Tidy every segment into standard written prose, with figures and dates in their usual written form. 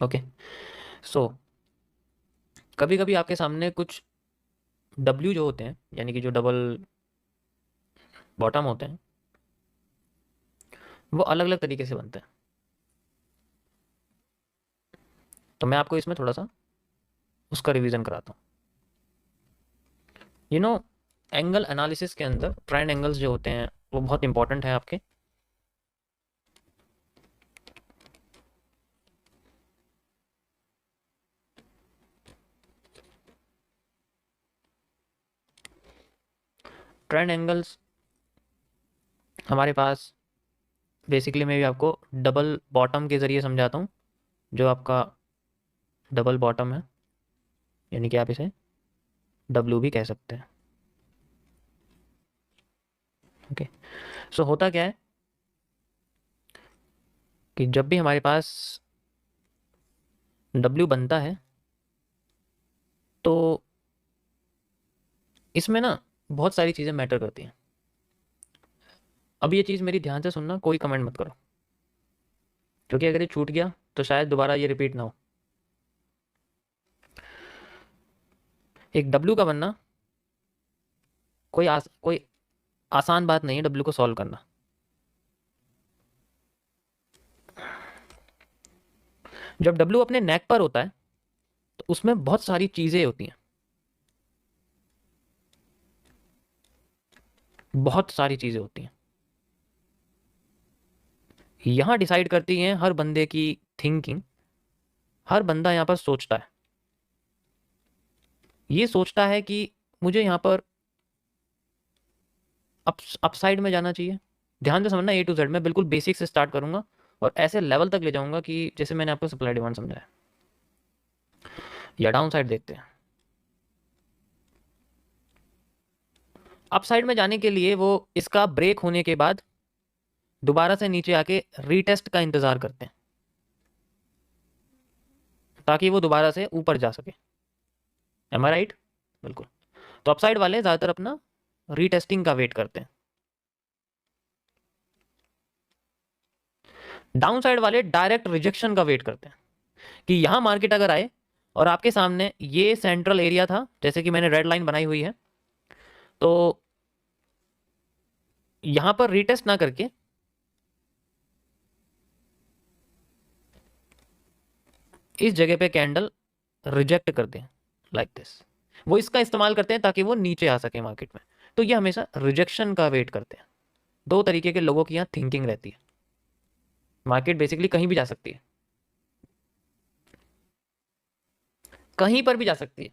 Okay. सो कभी कभी आपके सामने कुछ डब्ल्यू जो होते हैं, यानी कि जो डबल बॉटम होते हैं, वो अलग अलग तरीके से बनते हैं। तो मैं आपको इसमें थोड़ा सा उसका रिवीजन कराता हूँ। यू नो, एंगल एनालिसिस के अंदर ट्रायड एंगल्स जो होते हैं वो बहुत इंपॉर्टेंट है आपके। ट्रायड एंगल्स हमारे पास बेसिकली, मैं भी आपको डबल बॉटम के ज़रिए समझाता हूँ। जो आपका डबल बॉटम है, यानी कि आप इसे डब्ल्यू भी कह सकते हैं। ओके। सो होता क्या है कि जब भी हमारे पास डब्ल्यू बनता है तो इसमें ना बहुत सारी चीज़ें मैटर करती हैं। अब ये चीज़ मेरी ध्यान से सुनना, कोई कमेंट मत करो, क्योंकि अगर ये छूट गया तो शायद दोबारा ये रिपीट ना हो। एक डब्ल्यू का बनना कोई आसान बात नहीं है, डब्ल्यू को सॉल्व करना। जब डब्ल्यू अपने नेक पर होता है तो उसमें बहुत सारी चीज़ें होती हैं, बहुत सारी चीज़ें होती हैं। यहाँ डिसाइड करती हैं हर बंदे की थिंकिंग। हर बंदा यहाँ पर सोचता है, ये सोचता है कि मुझे यहाँ पर अपसाइड में जाना चाहिए। ध्यान से समझना, ए टू जेड मैं बिल्कुल बेसिक से स्टार्ट करूंगा और ऐसे लेवल तक ले जाऊंगा कि जैसे मैंने आपको सप्लाई डिमांड समझाया। या डाउन साइड देखते हैं। अप साइड में जाने के लिए वो इसका ब्रेक होने के बाद दोबारा से नीचे आके रीटेस्ट का इंतजार करते हैं, ताकि वो दोबारा से ऊपर जा सके। एम आई राइट? बिल्कुल। तो अप साइड वाले ज़्यादातर अपना रीटेस्टिंग का वेट करते हैं। डाउन साइड वाले डायरेक्ट रिजेक्शन का वेट करते हैं कि यहाँ मार्केट अगर आए और आपके सामने ये सेंट्रल एरिया था, जैसे कि मैंने रेड लाइन बनाई हुई है, तो यहाँ पर रीटेस्ट ना करके इस जगह पे कैंडल रिजेक्ट कर दें, लाइक दिस। वो इसका इस्तेमाल करते हैं ताकि वो नीचे आ सके मार्केट में। तो ये हमेशा रिजेक्शन का वेट करते हैं। दो तरीके के लोगों की यहाँ थिंकिंग रहती है। मार्केट बेसिकली कहीं भी जा सकती है, कहीं पर भी जा सकती है।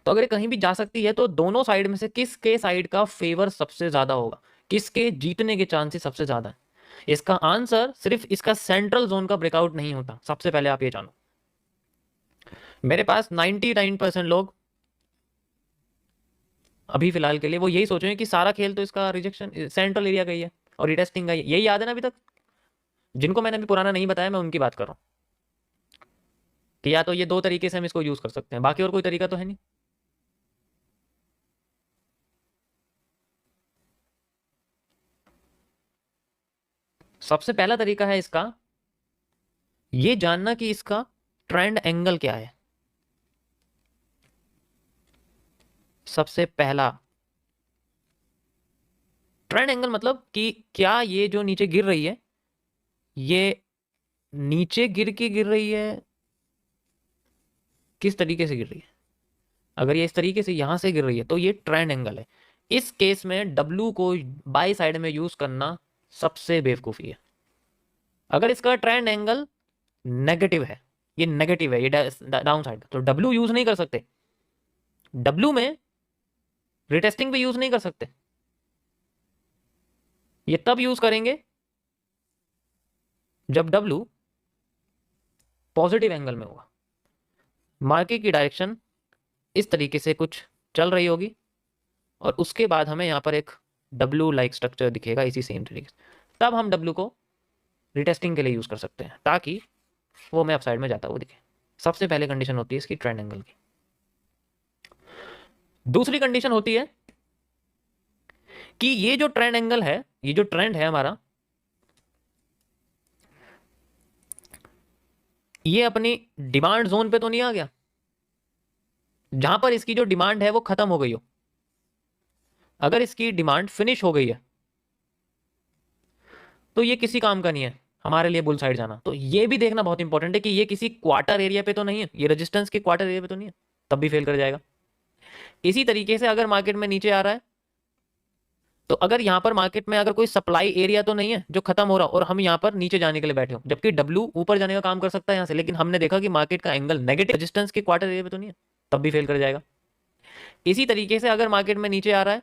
तो अगर ये कहीं भी जा सकती है तो दोनों साइड में से किसके साइड का फेवर सबसे ज्यादा होगा, किसके जीतने के चांसेस सबसे ज्यादा है? इसका आंसर सिर्फ इसका सेंट्रल जोन का ब्रेकआउट नहीं होता। सबसे पहले आप ये जानो, मेरे पास 99% लोग अभी फिलहाल के लिए वो यही सोच रहे हैं कि सारा खेल तो इसका रिजेक्शन सेंट्रल एरिया का ही है और रिटेस्टिंग का ही है। यही याद है ना अभी तक? जिनको मैंने अभी पुराना नहीं बताया, मैं उनकी बात कर रहा हूँ कि या तो ये दो तरीके से हम इसको यूज कर सकते हैं, बाकी और कोई तरीका तो है नहीं। सबसे पहला तरीका है इसका ये जानना कि इसका ट्रेंड एंगल क्या है। सबसे पहला ट्रेंड एंगल मतलब कि क्या ये जो नीचे गिर रही है, ये नीचे गिर के गिर रही है, किस तरीके से गिर रही है? अगर ये इस तरीके से यहां से गिर रही है तो ये ट्रेंड एंगल है। इस केस में डब्ल्यू को बाई साइड में यूज करना सबसे बेवकूफी है। अगर इसका ट्रेंड एंगल नेगेटिव है, ये नेगेटिव है, ये डाउन साइड, तो डब्ल्यू यूज नहीं कर सकते। डब्ल्यू में रिटेस्टिंग भी यूज नहीं कर सकते। ये तब यूज करेंगे जब डब्ल्यू पॉजिटिव एंगल में होगा, मार्केट की डायरेक्शन इस तरीके से कुछ चल रही होगी और उसके बाद हमें यहाँ पर एक डब्ल्यू लाइक स्ट्रक्चर दिखेगा इसी सेम तरीके से। तब हम डब्ल्यू को रिटेस्टिंग के लिए यूज कर सकते हैं ताकि वो हमें अपसाइड में जाता हुआ दिखे। सबसे पहले कंडीशन होती है इसकी ट्रेंड एंगल की। दूसरी कंडीशन होती है कि ये जो ट्रेंड एंगल है, ये जो ट्रेंड है हमारा, ये अपनी डिमांड जोन पे तो नहीं आ गया, जहां पर इसकी जो डिमांड है वो खत्म हो गई हो। अगर इसकी डिमांड फिनिश हो गई है तो ये किसी काम का नहीं है हमारे लिए बुल साइड जाना। तो ये भी देखना बहुत इंपॉर्टेंट है कि ये किसी क्वार्टर एरिया पे तो नहीं है, ये रेजिस्टेंस के क्वार्टर एरिया पे तो नहीं है, तब भी फेल कर जाएगा। इसी तरीके से अगर मार्केट में नीचे आ रहा है तो अगर यहाँ पर मार्केट में अगर कोई सप्लाई एरिया तो नहीं है जो खत्म हो रहा और हम यहाँ पर नीचे जाने के लिए बैठे हो, जबकि डब्ल्यू ऊपर जाने का काम कर सकता है यहाँ से, लेकिन हमने देखा कि मार्केट का एंगल नेगेटिव रेजिस्टेंस के क्वार्टर एरिया पे तो नहीं है, तब भी फेल कर जाएगा। इसी तरीके से अगर मार्केट में नीचे आ रहा है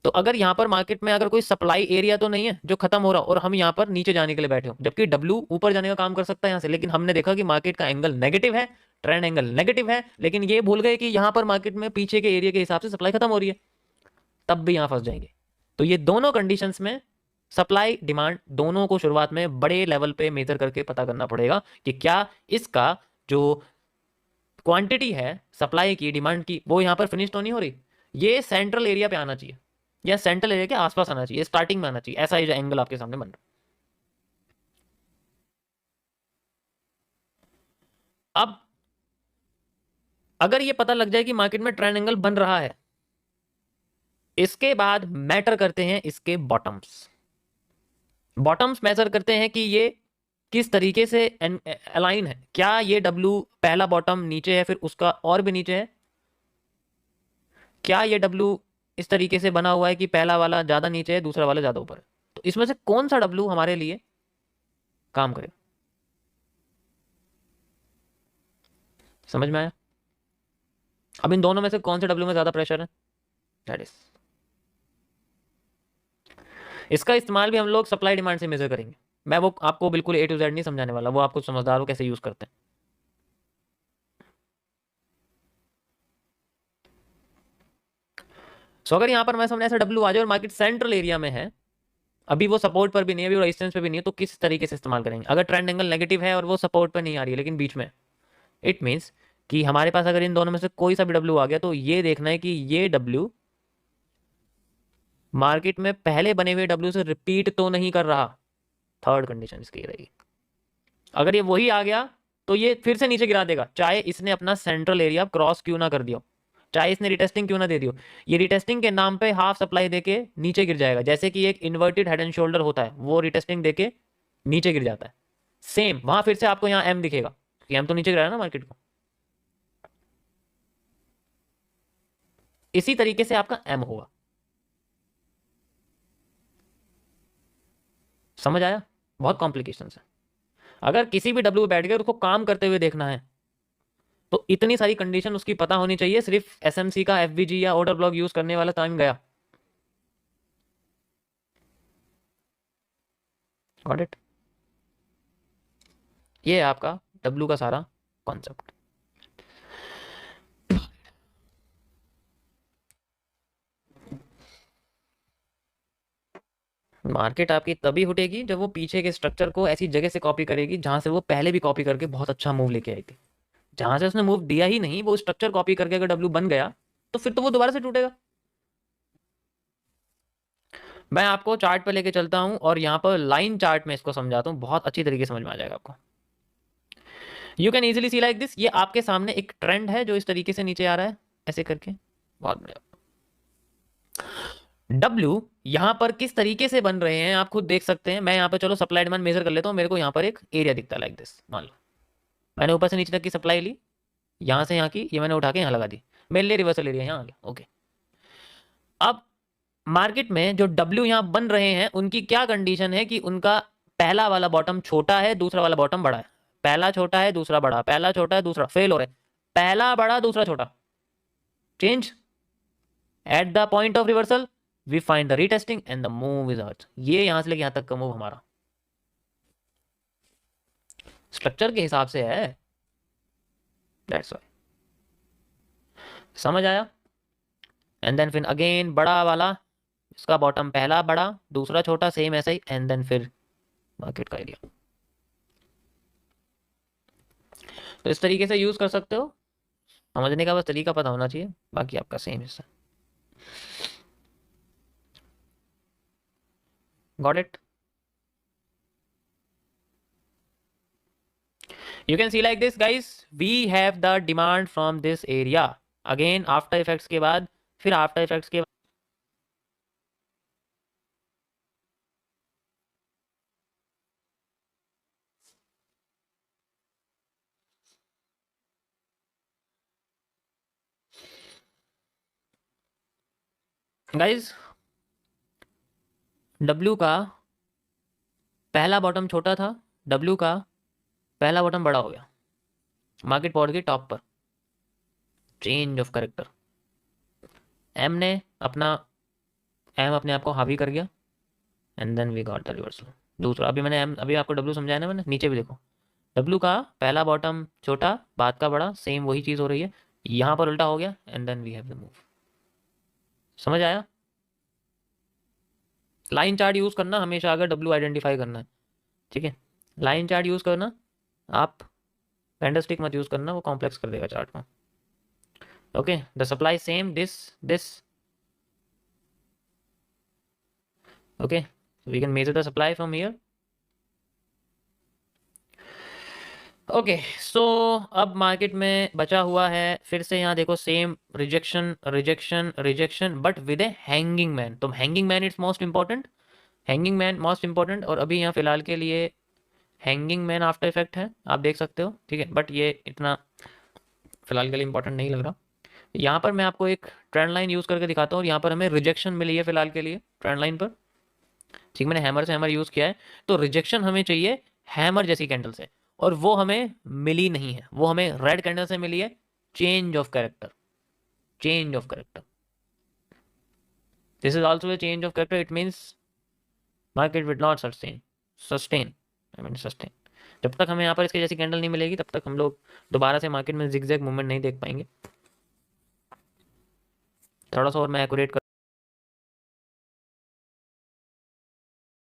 तो अगर यहाँ पर मार्केट में अगर कोई सप्लाई एरिया तो नहीं है जो खत्म हो रहा और हम यहाँ पर नीचे जाने के लिए बैठे हो, जबकि डब्ल्यू ऊपर जाने का काम कर सकता है यहाँ से, लेकिन हमने देखा कि मार्केट का एंगल नेगेटिव है, ट्रेंड एंगल नेगेटिव है, लेकिन ये भूल गए कि यहाँ पर मार्केट में पीछे के एरिया के हिसाब से सप्लाई खत्म हो रही है, तब भी यहाँ फंस जाएंगे। तो ये दोनों कंडीशंस में सप्लाई डिमांड दोनों को शुरुआत में बड़े लेवल पे मेजर करके पता करना पड़ेगा कि क्या इसका जो क्वांटिटी है सप्लाई की डिमांड की वो यहाँ पर फिनिश तो नहीं हो रही, ये सेंट्रल एरिया पे आना चाहिए या सेंट्रल एरिया के आसपास आना चाहिए, स्टार्टिंग में आना चाहिए, ऐसा जो एंगल आपके सामने बन रहा है। अब अगर ये पता लग जाए कि मार्केट में ट्रेंड एंगल बन रहा है, इसके बाद मैटर करते हैं इसके बॉटम्स। बॉटम्स मैटर करते हैं कि ये किस तरीके से अलाइन है, क्या ये डब्ल्यू पहला बॉटम नीचे है फिर उसका और भी नीचे है, क्या ये डब्ल्यू इस तरीके से बना हुआ है कि पहला वाला ज्यादा नीचे है दूसरा वाला ज्यादा ऊपर है, तो इसमें से कौन सा डब्ल्यू हमारे लिए काम करे। समझ में आया? अब इन दोनों में से कौन से डब्ल्यू में ज्यादा प्रेशर है, दैट इज, इसका इस्तेमाल भी हम लोग सप्लाई डिमांड से मेजर करेंगे। मैं वो आपको बिल्कुल ए टू जेड नहीं समझाने वाला, वो आपको समझदार हो कैसे यूज करते हैं। सो अगर यहाँ पर हमारे सामने ऐसा डब्ल्यू आ जाए और मार्केट सेंट्रल एरिया में है, अभी वो सपोर्ट पर भी नहीं है, अभी वो रेजिस्टेंस पे भी नहीं है, तो किस तरीके से इस्तेमाल करेंगे। अगर ट्रेंड एंगल नेगेटिव है और वो सपोर्ट पर नहीं आ रही है लेकिन बीच में, इट मीन्स कि हमारे पास अगर इन दोनों में से कोई सा भी डब्ल्यू आ गया तो ये देखना है कि ये डब्ल्यू मार्केट में पहले बने हुए डब्ल्यू से रिपीट तो नहीं कर रहा। थर्ड कंडीशन इसकी रहेगी। अगर ये वही आ गया तो ये फिर से नीचे गिरा देगा, चाहे इसने अपना सेंट्रल एरिया क्रॉस क्यों ना कर दिया, चाहे इसने रिटेस्टिंग क्यों ना दे दियो, ये रिटेस्टिंग के नाम पे हाफ सप्लाई देके नीचे गिर जाएगा। जैसे कि एक इन्वर्टेड हेड एंड शोल्डर होता है, वो रिटेस्टिंग देके नीचे गिर जाता है, सेम वहां फिर से आपको यहाँ एम दिखेगा कि एम तो नीचे गिरा है ना मार्केट को, इसी तरीके से आपका एम होगा। समझ आया? बहुत कॉम्प्लिकेशन है। अगर किसी भी डब्ल्यू बैठ गए उसको काम करते हुए देखना है तो इतनी सारी कंडीशन उसकी पता होनी चाहिए, सिर्फ एसएमसी का एफवीजी या ऑर्डर ब्लॉक यूज करने वाला टाइम गया। Got it? ये है आपका डब्ल्यू का सारा कॉन्सेप्ट। मार्केट आपकी तभी उठेगी जब वो पीछे के स्ट्रक्चर को ऐसी जगह से कॉपी करेगी जहां से वो पहले भी कॉपी करके बहुत अच्छा मूव लेके आई थी। जहां से उसने मूव दिया ही नहीं, वो स्ट्रक्चर कॉपी करके अगर डब्ल्यू बन गया तो फिर तो वो दोबारा से टूटेगा। मैं आपको चार्ट पे लेके चलता हूं और यहाँ पर लाइन चार्ट में इसको समझाता हूँ, बहुत अच्छी तरीके से समझ में आ जाएगा आपको। You can easily C like this, ये आपके सामने एक ट्रेंड है जो इस तरीके से नीचे आ रहा है ऐसे करके, बहुत बढ़िया। डब्ल्यू यहां पर किस तरीके से बन रहे हैं आप खुद देख सकते हैं। मैं यहाँ पे चलो सप्लाई डिमांड मेजर कर लेता हूँ, मेरे को यहाँ पर एक एरिया दिखता है लाइक दिस। मान लो मैंने ऊपर से नीचे तक की सप्लाई ली, यहाँ से यहाँ की, ये मैंने उठा के यहाँ लगा दी, मेरे लिए रिवर्सल एरिया यहाँ आ गया। ओके, अब मार्केट में जो डब्ल्यू यहाँ बन रहे हैं उनकी क्या कंडीशन है कि उनका पहला वाला बॉटम छोटा है दूसरा वाला बॉटम बड़ा है, पहला छोटा है दूसरा बड़ा, पहला छोटा है दूसरा, फेल हो रहा है, पहला बड़ा दूसरा छोटा, change at the point of reversal we find the retesting and the move is out. ये यहां से लेके यहां तक का मूव हमारा स्ट्रक्चर के हिसाब से है, दैट्स व्हाई। समझ आया? एंड देन फिर अगेन बड़ा वाला, इसका बॉटम पहला बड़ा दूसरा छोटा, सेम ऐसा ही, एंड देन फिर मार्केट का एरिया। तो इस तरीके से यूज कर सकते हो, समझने का बस तरीका पता होना चाहिए, बाकी आपका सेम हिस्सा। Got it? You can see like this guys, we have the demand from this area. Again after effects के बाद, फिर आफ्टर इफेक्ट्स के गाइस W का पहला बॉटम छोटा था, W का पहला बॉटम बड़ा हो गया, मार्केट पहुंच गई टॉप पर, चेंज ऑफ करेक्टर। M ने अपना M अपने आप को हावी कर गया and then we got the reversal. दूसरा अभी मैंने M, अभी आपको W समझाया ना मैंने, नीचे भी देखो W का पहला बॉटम छोटा, बाद का बड़ा, सेम वही चीज़ हो रही है, यहाँ पर उल्टा हो गया and then we have the move. समझ आया? लाइन चार्ट यूज़ करना हमेशा अगर W आइडेंटिफाई करना है, ठीक है। लाइन चार्ट यूज़ करना, आप कैंडलस्टिक मत यूज़ करना, वो कॉम्प्लेक्स कर देगा चार्ट को। Okay, the supply same this okay, we can measure the supply from here. Okay so अब मार्केट में बचा हुआ है फिर से, यहाँ देखो same rejection rejection rejection but with a hanging man. तो hanging man it's most important, hanging man most important. और अभी यहाँ फिलहाल के लिए हैंगिंग मैन आफ्टर इफेक्ट है, आप देख सकते हो, ठीक है, बट ये इतना फिलहाल के लिए इंपॉर्टेंट नहीं लग रहा। यहाँ पर मैं आपको एक ट्रेंड लाइन यूज़ करके दिखाता हूँ, यहाँ पर हमें रिजेक्शन मिली है फिलहाल के लिए ट्रेंड लाइन पर, ठीक, मैंने हैमर से हैमर यूज़ किया है, तो रिजेक्शन हमें चाहिए हैमर जैसी कैंडल से, और वो हमें मिली नहीं है, वो हमें रेड कैंडल से मिली है, change of character, change of character. This is also a change of character, it means market would not sustain I mean sustain. जब तक हमें यहाँ पर इसके जैसी कैंडल नहीं मिलेगी तब तक हम लोग दोबारा से मार्केट में जिगजैग मूवमेंट नहीं देख पाएंगे। थोड़ा सा और मैं एक्यूरेट